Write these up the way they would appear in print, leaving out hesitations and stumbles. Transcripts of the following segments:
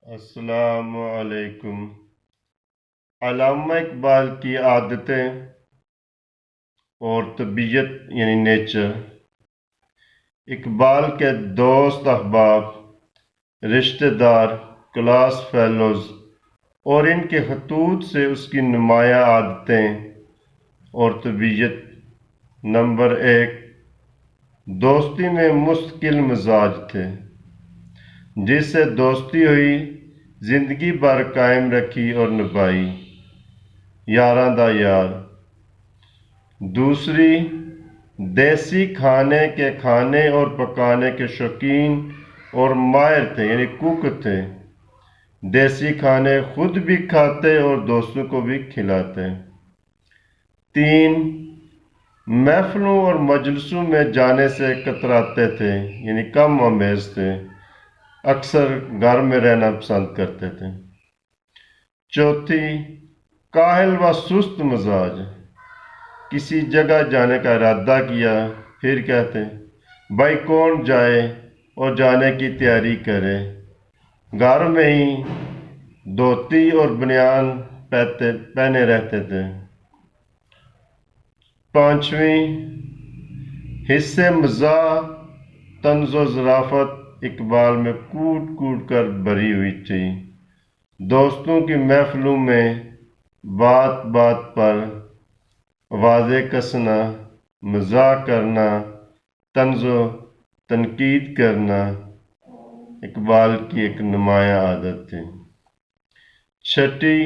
السلام علیکم۔ علامہ اقبال کی عادتیں اور طبیعت یعنی نیچر۔ اقبال کے دوست احباب، رشتہ دار، کلاس فیلوز اور ان کے خطوط سے اس کی نمایاں عادتیں اور طبیعت۔ نمبر 1، دوستی میں مستقل مزاج تھے، جس سے دوستی ہوئی زندگی بھر قائم رکھی اور نبھائی۔ یاراں دا یار۔ دوسری، دیسی کھانے کے کھانے اور پکانے کے شوقین اور ماہر تھے، یعنی کوک تھے۔ دیسی کھانے خود بھی کھاتے اور دوستوں کو بھی کھلاتے۔ 3، محفلوں اور مجلسوں میں جانے سے کتراتے تھے، یعنی کم آمیز تھے، اکثر گھر میں رہنا پسند کرتے تھے۔ چوتھی، کاہل و سست مزاج۔ کسی جگہ جانے کا ارادہ کیا، پھر کہتے بھائی کون جائے اور جانے کی تیاری کرے۔ گھر میں ہی دھوتی اور بنیان پہنے رہتے تھے۔ پانچویں، حصہ مزاح، طنز و ظرافت اقبال میں کوٹ کوٹ کر بھری ہوئی تھی۔ دوستوں کی محفلوں میں بات بات پر آوازیں کسنا، مزاح کرنا، طنز و تنقید کرنا اقبال کی ایک نمایاں عادت تھی۔ چھٹی،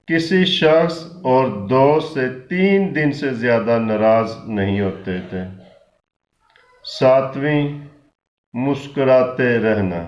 کسی شخص اور دوست سے 3 دن سے زیادہ ناراض نہیں ہوتے تھے۔ ساتویں، مسکراتے رہنا۔